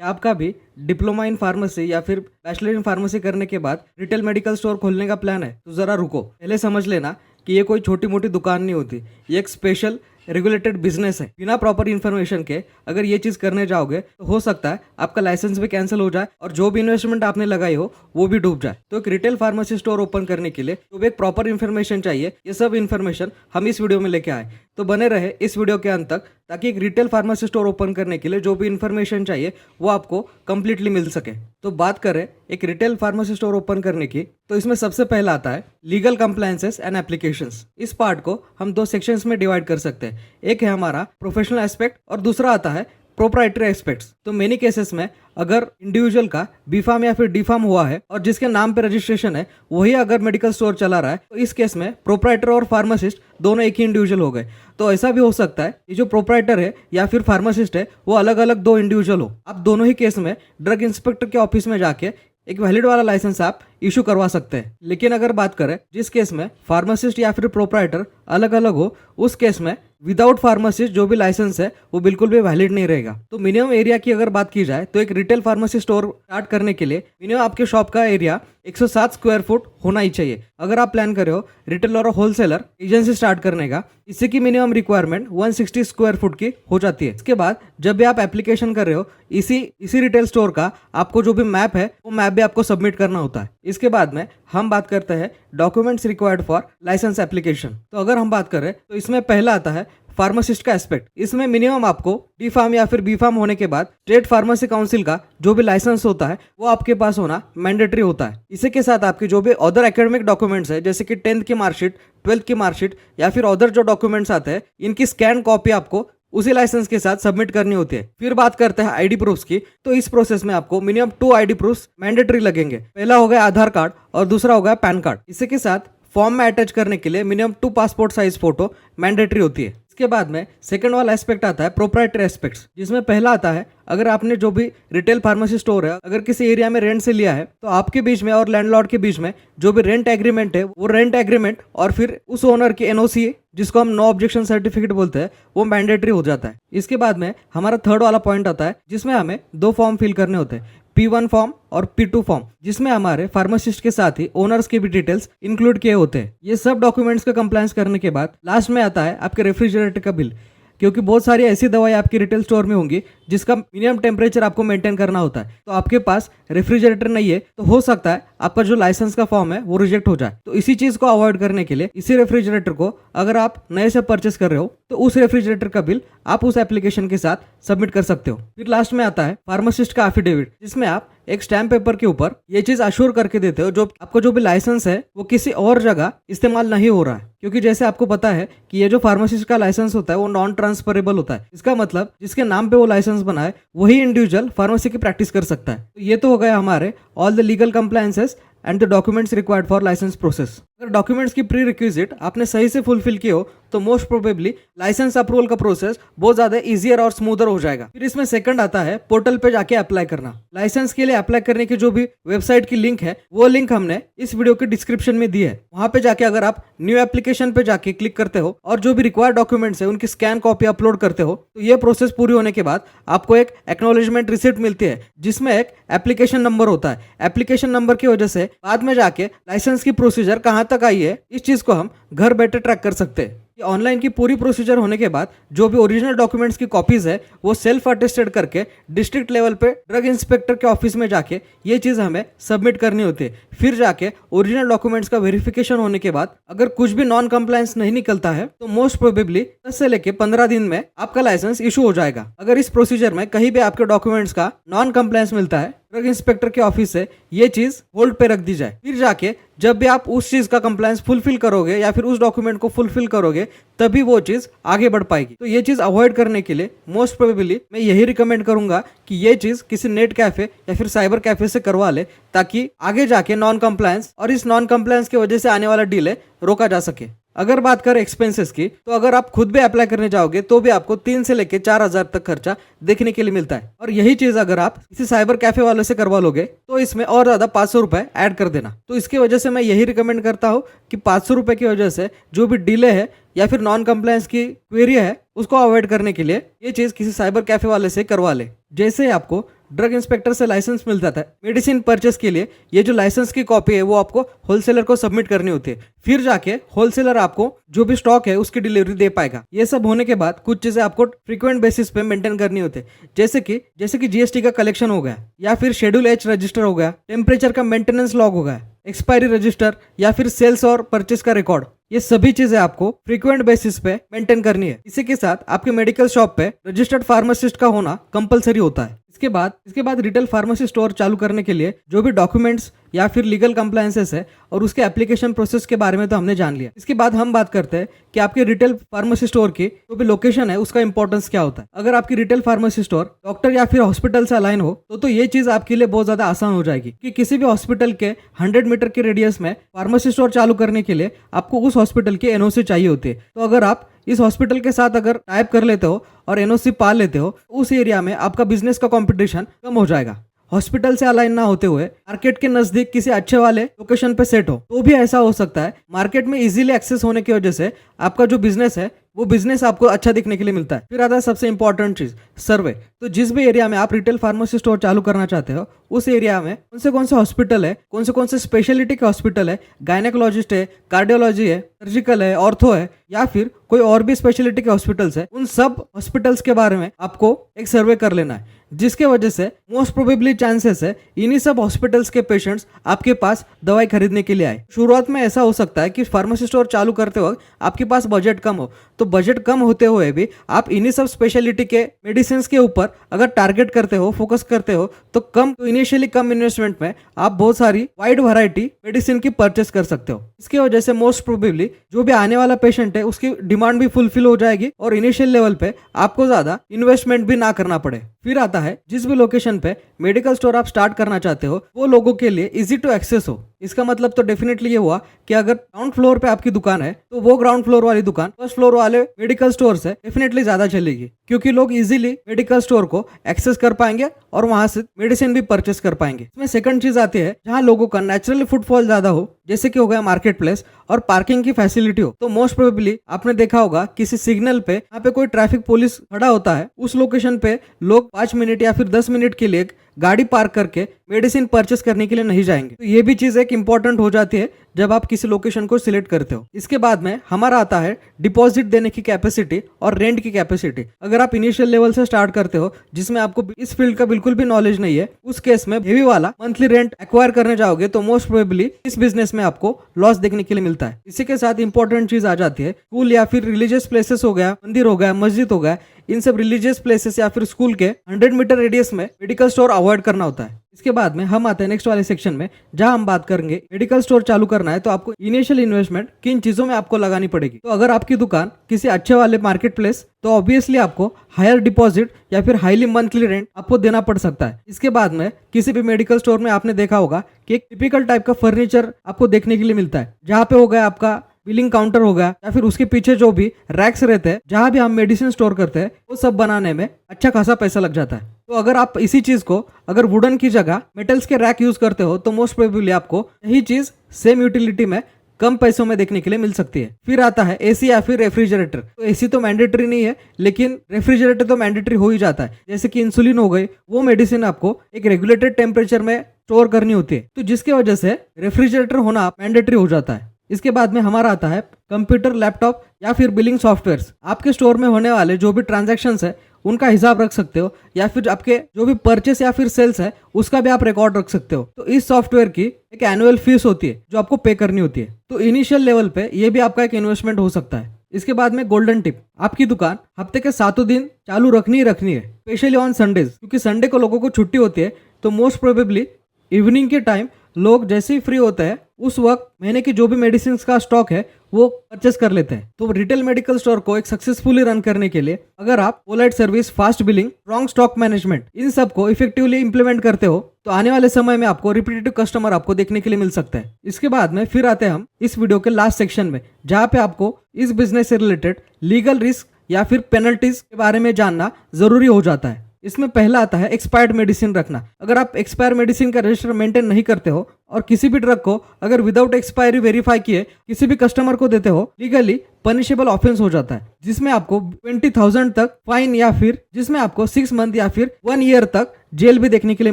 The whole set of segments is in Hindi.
आपका भी डिप्लोमा इन फार्मेसी या फिर बैचलर इन फार्मेसी करने के बाद रिटेल मेडिकल स्टोर खोलने का प्लान है तो ज़रा रुको, पहले समझ लेना कि ये कोई छोटी मोटी दुकान नहीं होती। ये एक स्पेशल रेगुलेटेड बिजनेस है। बिना प्रॉपर इन्फॉर्मेशन के अगर ये चीज़ करने जाओगे तो हो सकता है आपका लाइसेंस भी कैंसिल हो जाए और जो भी इन्वेस्टमेंट आपने लगाई हो वो भी डूब जाए। तो एक रिटेल फार्मेसी स्टोर ओपन करने के लिए तो भी एक प्रॉपर इन्फॉर्मेशन चाहिए। ये सब इन्फॉर्मेशन हम इस वीडियो में लेके आए, तो बने रहे इस वीडियो के अंत तक, ताकि एक रिटेल फार्मेसी स्टोर ओपन करने के लिए जो भी इन्फॉर्मेशन चाहिए वो आपको कंप्लीटली मिल सके। तो बात करें एक रिटेल फार्मेसी स्टोर ओपन करने की, तो इसमें सबसे पहला आता है लीगल कंप्लायंसेस एंड एप्लीकेशंस। इस पार्ट को हम दो सेक्शंस में डिवाइड कर सकते हैं। एक है हमारा प्रोफेशनल एस्पेक्ट और दूसरा आता है प्रोप्राइटरी एस्पेक्ट्स। तो मेनी केसेस में अगर इंडिविजुअल का बी फार्म या फिर डी फार्म हुआ है और जिसके नाम पे रजिस्ट्रेशन है वही अगर मेडिकल स्टोर चला रहा है, तो इस केस में प्रोप्राइटर और फार्मासिस्ट दोनों एक ही इंडिविजुअल हो गए। तो ऐसा भी हो सकता है कि जो प्रोप्राइटर है या फिर फार्मासिस्ट है वो अलग अलग दो इंडिविजुअल हो। आप दोनों ही केस में ड्रग इंस्पेक्टर के ऑफिस में जाके एक वैलिड वाला लाइसेंस आप इशू करवा सकते हैं। लेकिन अगर बात करें जिस केस में फार्मासिस्ट या फिर प्रोप्राइटर अलग अलग हो, उस केस में विदाउट फार्मासिस्ट जो भी लाइसेंस है वो बिल्कुल भी वैलिड नहीं रहेगा। तो मिनिमम एरिया की अगर बात की जाए तो एक रिटेल फार्मेसी स्टोर स्टार्ट करने के लिए मिनिमम आपके शॉप का एरिया 107 स्क्वायर फुट होना ही चाहिए। अगर आप प्लान कर रहे हो रिटेलर और होलसेलर एजेंसी स्टार्ट करने का, इससे की मिनिमम रिक्वायरमेंट 160 स्क्वायर फुट की हो जाती है। इसके बाद जब भी आप एप्लीकेशन कर रहे हो इसी रिटेल स्टोर का आपको जो भी मैप है वो मैप भी आपको सबमिट करना होता है। इसके बाद में हम बात करते हैं documents required for licence application. तो अगर हम बात करें तो इसमें पहला आता है फार्मासिस्ट का एस्पेक्ट। इसमें मिनिमम आपको डी फार्म या फिर बी फार्म होने के बाद स्टेट फार्मेसी काउंसिल का जो भी लाइसेंस होता है वो आपके पास होना मैंडेटरी होता है। इसी के साथ आपके जो भी अदर एकेडमिक डॉक्यूमेंट्स है, जैसे कि 10th की मार्कशीट, 12th की मार्कशीट या फिर अदर जो डॉक्यूमेंट्स आते हैं, इनकी स्कैन कॉपी आपको उसी लाइसेंस के साथ सबमिट करनी होती है। फिर बात करते हैं आईडी प्रूफ्स की। तो इस प्रोसेस में आपको मिनिमम 2 आईडी प्रूफ्स मैंडेटरी लगेंगे। पहला हो गया आधार कार्ड और दूसरा हो गया पैन कार्ड। इसी के साथ फॉर्म में अटैच करने के लिए minimum 2 passport size photo mandatory होती है। इसके बाद में सेकंड वाला एस्पेक्ट आता है प्रोप्राइटरी एस्पेक्ट्स, जिसमें पहला आता है अगर आपने जो भी रिटेल फार्मेसी स्टोर है अगर किसी एरिया में रेंट से लिया है तो आपके बीच में और लैंडलॉर्ड के बीच में जो भी रेंट एग्रीमेंट है वो रेंट एग्रीमेंट और फिर उस ओनर की एनओसी, जिसको हम नो ऑब्जेक्शन सर्टिफिकेट बोलते हैं, वो मैंडेटरी हो जाता है। इसके बाद में हमारा थर्ड वाला पॉइंट आता है जिसमें हमें 2 फॉर्म फिल करने होते हैं, P1 फॉर्म और P2 फॉर्म, जिसमें हमारे फार्मासिस्ट के साथ ही ओनर्स की भी डिटेल्स इंक्लूड किए होते हैं। ये सब डॉक्यूमेंट्स का कंप्लायंस करने के बाद लास्ट में आता है आपके रेफ्रिजरेटर का बिल, क्योंकि बहुत सारी ऐसी दवाई आपकी रिटेल स्टोर में होंगी जिसका मिनिमम टेम्परेचर आपको मेंटेन करना होता है। तो आपके पास रेफ्रिजरेटर नहीं है तो हो सकता है आपका जो लाइसेंस का फॉर्म है वो रिजेक्ट हो जाए। तो इसी चीज को अवॉइड करने के लिए इसी रेफ्रिजरेटर को अगर आप नए से परचेस कर रहे हो तो उस रेफ्रिजरेटर का बिल आप उस एप्लीकेशन के साथ सबमिट कर सकते हो। फिर लास्ट में आता है फार्मासिस्ट का एफिडेविट, जिसमें आप एक स्टैम्प पेपर के ऊपर ये चीज अश्योर करके देते हो जो आपको जो भी लाइसेंस है वो किसी और जगह इस्तेमाल नहीं हो रहा है। क्योंकि जैसे आपको पता है कि ये जो फार्मासिस्ट का लाइसेंस होता है वो नॉन ट्रांसफरेबल होता है। इसका मतलब जिसके नाम पे वो लाइसेंस बना है वही इंडिविजुअल फार्मेसी की प्रैक्टिस कर सकता है। तो ये तो हो गया हमारे all the legal compliances and the documents required for licence process. अगर डॉक्यूमेंट्स की प्री रिक्विजिट आपने सही से फुलफिल किए हो तो मोस्ट प्रोबेबली लाइसेंस अप्रूवल का प्रोसेस बहुत ज्यादा इजियर और स्मूदर हो जाएगा। फिर इसमें सेकंड आता है पोर्टल पे जाके अप्लाई करना। लाइसेंस के लिए अप्लाई करने की जो भी वेबसाइट की लिंक है वो लिंक हमने इस वीडियो के डिस्क्रिप्शन में दी है। वहां पे जाके अगर आप न्यू एप्लीकेशन पे जाके क्लिक करते हो और जो भी रिक्वायर्ड डॉक्यूमेंट्स है उनकी स्कैन कॉपी अपलोड करते हो तो ये प्रोसेस पूरी होने के बाद आपको एक एक्नॉलेजमेंट रिसिप्ट मिलती है जिसमें एक एप्लीकेशन नंबर होता है। एप्लीकेशन नंबर की वजह से बाद में जाके लाइसेंस की प्रोसीजर कहां तक आई है इस चीज को हम घर बैठे ट्रैक कर सकते हैं। ऑनलाइन की पूरी प्रोसीजर होने के बाद जो भी ओरिजिनल डॉक्यूमेंट्स की कॉपीज है वो सेल्फ अटेस्टेड करके डिस्ट्रिक्ट लेवल पे ड्रग इंस्पेक्टर के ऑफिस में जाके ये चीज हमें सबमिट करनी होती है। फिर जाके ओरिजिनल डॉक्यूमेंट्स का वेरिफिकेशन होने के बाद अगर कुछ भी नॉन कंप्लायंस नहीं निकलता है तो मोस्ट प्रोबेबली 10 से लेके 15 दिन में आपका लाइसेंस इशू हो जाएगा। अगर इस प्रोसीजर में कहीं भी आपके डॉक्यूमेंट्स का नॉन कंप्लायंस मिलता है ड्रग इंस्पेक्टर के ऑफिस से ये चीज होल्ड पे रख दी जाए। फिर जाके जब भी आप उस चीज का कंप्लायंस फुलफिल करोगे या फिर उस डॉक्यूमेंट को फुलफिल करोगे तभी वो चीज आगे बढ़ पाएगी। तो ये चीज अवॉइड करने के लिए मोस्ट प्रोबेबली मैं यही रिकमेंड करूंगा कि ये चीज किसी नेट कैफे या फिर साइबर कैफे से करवा ले, ताकि आगे जाके नॉन कंप्लायंस और इस नॉन कंप्लायंस की वजह से आने वाला डिले रोका जा सके। अगर बात करें एक्सपेंसेस की तो अगर आप खुद भी अप्लाई करने जाओगे तो भी आपको 3 से लेके 4,000 तक खर्चा देखने के लिए मिलता है। और यही चीज अगर आप किसी साइबर कैफे वाले से करवा लोगे तो इसमें और ज्यादा 500 रुपए ऐड कर देना। तो इसकी वजह से मैं यही रिकमेंड करता हूँ कि 500 रुपए की वजह से जो भी डिले है या फिर नॉन कंप्लायंस की क्वेरी है उसको अवॉइड करने के लिए ये चीज किसी साइबर कैफे वाले से करवा ले। जैसे ही आपको ड्रग इंस्पेक्टर से लाइसेंस मिल जाता है। मेडिसिन परचेस के लिए ये जो लाइसेंस की कॉपी है वो आपको होलसेलर को सबमिट करनी होती है, फिर जाके होलसेलर आपको जो भी स्टॉक है उसकी डिलीवरी दे पाएगा। ये सब होने के बाद कुछ चीजें आपको फ्रीक्वेंट बेसिस पे मेंटेन करनी होती है, जैसे कि जीएसटी का कलेक्शन हो गया, या फिर शेड्यूल एच रजिस्टर हो गया, टेम्परेचर का मेंटेनेंस लॉग हो गया, एक्सपायरी रजिस्टर, या फिर सेल्स और परचेस का रिकॉर्ड। ये सभी चीजें आपको फ्रीक्वेंट बेसिस पे मेंटेन करनी है। इसी के साथ आपके मेडिकल शॉप पे रजिस्टर्ड फार्मासिस्ट का होना कंपलसरी होता है। इसके बाद रिटेल फार्मेसी स्टोर चालू करने के लिए जो भी डॉक्यूमेंट्स या फिर लीगल कंप्लायंसेस है और उसके एप्लीकेशन प्रोसेस के बारे में तो हमने जान लिया। इसके बाद हम बात करते हैं कि आपके रिटेल फार्मेसी स्टोर की जो भी लोकेशन है उसका इंपॉर्टेंस क्या होता है। अगर आपकी रिटेल फार्मेसी स्टोर डॉक्टर या फिर हॉस्पिटल से अलाइन हो तो ये चीज आपके लिए बहुत ज्यादा आसान हो जाएगी कि किसी भी हॉस्पिटल के 100 मीटर के रेडियस में फार्मेसी स्टोर चालू करने के लिए आपको उस हॉस्पिटल की एनओसी चाहिए होती है। तो अगर आप इस हॉस्पिटल के साथ अगर टाइप कर लेते हो और एनओसी पा लेते हो, उस एरिया में आपका बिजनेस का कंपटीशन कम हो जाएगा। हॉस्पिटल से अलाइन ना होते हुए मार्केट के नजदीक किसी अच्छे वाले लोकेशन पे सेट हो तो भी ऐसा हो सकता है। मार्केट में इजीली एक्सेस होने की वजह से आपका जो बिजनेस है वो बिजनेस आपको अच्छा दिखने के लिए मिलता है। फिर आता है सबसे इंपॉर्टेंट चीज, सर्वे। तो जिस भी एरिया में आप रिटेल फार्मेसी स्टोर चालू करना चाहते हो उस एरिया में कौन से हॉस्पिटल है, कौन से स्पेशलिटी के हॉस्पिटल है, गायनेकोलॉजिस्ट है, कार्डियोलॉजी है, सर्जिकल है, ऑर्थो है, या फिर कोई और भी स्पेशलिटी के हॉस्पिटल्स है, उन सब हॉस्पिटल्स के बारे में आपको एक सर्वे कर लेना है, जिसके वजह से मोस्ट प्रोबेबली चांसेस है इन्हीं सब हॉस्पिटल्स के पेशेंट्स आपके पास दवाई खरीदने के लिए आए। शुरुआत में ऐसा हो सकता है कि फार्मेसी स्टोर चालू करते वक्त आपके पास बजट कम हो, तो बजट कम होते हुए भी आप इन्हीं सब स्पेशलिटी के मेडिसिन के ऊपर अगर टारगेट करते हो, फोकस करते हो, तो इनिशियली कम इन्वेस्टमेंट में आप बहुत सारी वाइड वैरायटी मेडिसिन की परचेस कर सकते हो। इसकी वजह से मोस्ट प्रोबेबली जो भी आने वाला पेशेंट है उसकी डिमांड भी फुलफिल हो जाएगी और इनिशियल लेवल पे आपको ज्यादा इन्वेस्टमेंट भी ना करना पड़े। फिर आता है जिस भी लोकेशन पे मेडिकल स्टोर आप स्टार्ट करना चाहते हो वो लोगों के लिए इजी टू एक्सेस हो। इसका मतलब तो डेफिनेटली ये हुआ कि अगर ग्राउंड फ्लोर पे आपकी दुकान है तो वो ग्राउंड फ्लोर वाली दुकान फर्स्ट फ्लोर वाले मेडिकल स्टोर से डेफिनेटली ज्यादा चलेगी, क्योंकि लोग इजीली मेडिकल स्टोर को एक्सेस कर पाएंगे और वहां से मेडिसिन भी परचेस कर पाएंगे। इसमें सेकंड चीज आती है जहां लोगों का नेचुरली फुटफॉल ज्यादा हो, जैसे कि हो गया मार्केट प्लेस और पार्किंग की फैसिलिटी हो। तो मोस्ट प्रोबेबली आपने देखा होगा किसी सिग्नल पे यहाँ पे कोई ट्रैफिक पुलिस खड़ा होता है, उस लोकेशन पे लोग 5 मिनट या फिर 10 मिनट के लिए गाड़ी पार्क करके मेडिसिन परचेस करने के लिए नहीं जाएंगे। तो ये भी चीज एक इंपॉर्टेंट हो जाती है जब आप किसी लोकेशन को सिलेक्ट करते हो। इसके बाद में हमारा आता है डिपॉजिट देने की कैपेसिटी और रेंट की कैपेसिटी। अगर आप इनिशियल लेवल से स्टार्ट करते हो जिसमें आपको इस फील्ड का बिल्कुल भी नॉलेज नहीं है, उस केस में हेवी वाला मंथली रेंट एक्वायर करने जाओगे तो मोस्ट प्रोबेबली इस बिजनेस में आपको लॉस देखने के लिए मिलता है। इसी के साथ इंपॉर्टेंट चीज आ जाती है स्कूल या फिर रिलीजियस प्लेसेस हो गया, मंदिर हो गया, मस्जिद हो गया, इन सब रिलीजियस प्लेसेस या फिर स्कूल के 100 मीटर रेडियस में मेडिकल स्टोर अवॉइड करना होता है। इसके बाद में हम आते हैं नेक्स्ट वाले सेक्शन में जहां हम बात करेंगे मेडिकल स्टोर चालू करना है तो आपको इनिशियल इन्वेस्टमेंट किन चीजों में आपको लगानी पड़ेगी। तो अगर आपकी दुकान किसी अच्छे वाले मार्केट प्लेस तो ऑब्वियसली आपको हायर डिपॉजिट या फिर हाईली मंथली रेंट आपको देना पड़ सकता है। इसके बाद में किसी भी मेडिकल स्टोर में आपने देखा होगा कि एक टिपिकल टाइप का फर्नीचर आपको देखने के लिए मिलता है, जहाँ पे हो गया आपका बिलिंग काउंटर हो गया या फिर उसके पीछे जो भी रैक्स रहते हैं जहां भी हम मेडिसिन स्टोर करते हैं वो सब बनाने में अच्छा खासा पैसा लग जाता है। तो अगर आप इसी चीज को अगर वुडन की जगह मेटल्स के रैक यूज करते हो तो मोस्ट प्रोबेबली आपको यही चीज सेम यूटिलिटी में कम पैसों में देखने के लिए मिल सकती है। फिर आता है एसी या फिर रेफ्रिजरेटर। तो एसी तो मैंडेटरी नहीं है लेकिन रेफ्रिजरेटर तो मैंडेटरी हो ही जाता है। जैसे कि इंसुलिन हो गई, वो मेडिसिन आपको एक रेगुलेटेड टेम्परेचर में स्टोर करनी होती है, तो जिसकी वजह से रेफ्रिजरेटर होना मैंडेटरी हो जाता है। इसके बाद में हमारा आता है कंप्यूटर, लैपटॉप या फिर बिलिंग सॉफ्टवेयर्स। आपके स्टोर में होने वाले जो भी ट्रांजैक्शंस है उनका हिसाब रख सकते हो या फिर आपके जो भी परचेस या फिर सेल्स है उसका भी आप रिकॉर्ड रख सकते हो। तो इस सॉफ्टवेयर की एक एनुअल फीस होती है जो आपको पे करनी होती है। तो इनिशियल लेवल पे ये भी आपका एक इन्वेस्टमेंट हो सकता है। इसके बाद में गोल्डन टिप, आपकी दुकान हफ्ते के 7 दिन चालू रखनी है, स्पेशली ऑन संडेज, क्योंकि संडे को लोगों को छुट्टी होती है। तो मोस्ट प्रोबेबली इवनिंग के टाइम लोग जैसे ही फ्री होते हैं उस वक्त महीने की जो भी मेडिसिन का स्टॉक है वो परचेस कर लेते हैं। तो रिटेल मेडिकल स्टोर को एक सक्सेसफुली रन करने के लिए अगर आप polite service, fast billing, strong stock management इन सब को इफेक्टिवली इंप्लीमेंट करते हो तो आने वाले समय में आपको रिपीटेटिव कस्टमर आपको देखने के लिए मिल सकता है। इसके बाद में फिर आते हैं हम इस वीडियो के लास्ट सेक्शन में जहाँ पे आपको इस बिजनेस से रिलेटेड लीगल रिस्क या फिर पेनल्टीज के बारे में जानना जरूरी हो जाता है। इसमें पहला आता है एक्सपायर्ड मेडिसिन रखना। अगर आप एक्सपायर मेडिसिन का रजिस्टर मेंटेन नहीं करते हो और किसी भी ड्रग को अगर विदाउट एक्सपायरी वेरीफाई किए किसी भी कस्टमर को देते हो, लीगली पनिशेबल ऑफेंस हो जाता है, जिसमें आपको 20,000 तक फाइन या फिर जिसमें आपको 6 मंथ या फिर 1 ईयर तक जेल भी देखने के लिए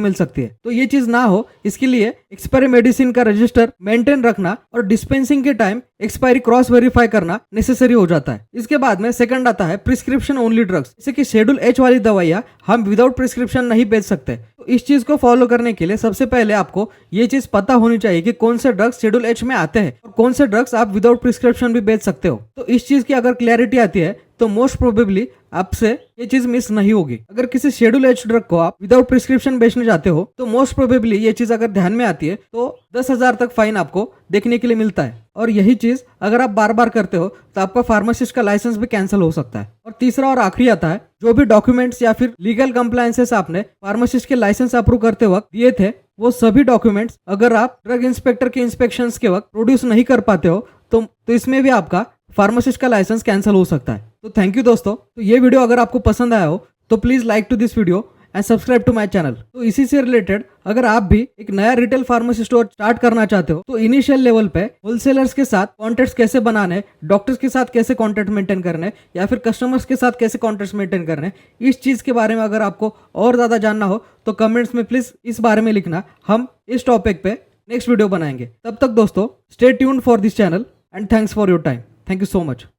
मिल सकती है। तो ये चीज ना हो इसके लिए एक्सपायरी मेडिसिन का रजिस्टर मेंटेन रखना और डिस्पेंसिंग के टाइम एक्सपायरी क्रॉस वेरीफाई करना नेसेसरी हो जाता है। इसके बाद में सेकंड आता है प्रिस्क्रिप्शन ओनली ड्रग्स, जैसे कि शेड्यूल एच वाली दवाइयाँ हम विदाउट प्रिस्क्रिप्शन नहीं बेच सकते। तो इस चीज को फॉलो करने के लिए सबसे पहले आपको ये चीज पता होनी चाहिए कि कौन से ड्रग्स शेड्यूल एच में आते हैं और कौन से ड्रग्स आप विदाउट प्रिस्क्रिप्शन भी बेच सकते हो। तो इस चीज की अगर क्लैरिटी आती है तो मोस्ट प्रोबेबली आपसे ये चीज मिस नहीं होगी। अगर किसी शेड्यूल एच ड्रग को आप विदाउट प्रिस्क्रिप्शन बेचने जाते हो तो मोस्ट प्रोबेबली ये चीज अगर ध्यान में आती है तो 10,000 तक फाइन आपको देखने के लिए मिलता है। और यही चीज अगर आप बार बार करते हो तो आपका फार्मासिस्ट का लाइसेंस भी कैंसिल हो सकता है। और तीसरा और आखिरी आता है, जो भी डॉक्यूमेंट्स या फिर लीगल कंप्लायंसेस आपने फार्मासिस्ट के लाइसेंस अप्रूव करते वक्त दिए थे वो सभी डॉक्यूमेंट्स अगर आप ड्रग इंस्पेक्टर के इंस्पेक्शन के वक्त प्रोड्यूस नहीं कर पाते हो तो इसमें भी आपका फार्मासिस्ट का लाइसेंस कैंसिल हो सकता है। तो थैंक यू दोस्तों। तो ये वीडियो अगर आपको पसंद आया हो तो please like to this video and subscribe to my channel. तो इसी से रिलेटेड अगर आप भी एक नया रिटेल फार्मेसी स्टोर स्टार्ट करना चाहते हो तो इनिशियल लेवल पे होलसेलर्स के साथ कॉन्टेक्ट्स कैसे बनाने, डॉक्टर्स के साथ कैसे कॉन्टेक्ट मेंटेन करने या फिर कस्टमर्स के साथ कैसे कॉन्टेक्ट मेंटेन करने, इस चीज के बारे में अगर आपको और ज्यादा जानना हो तो कमेंट्स में प्लीज इस बारे में लिखना। हम इस टॉपिक पे नेक्स्ट वीडियो बनाएंगे। तब तक दोस्तों stay tuned for this channel and thanks for your time. Thank you so much.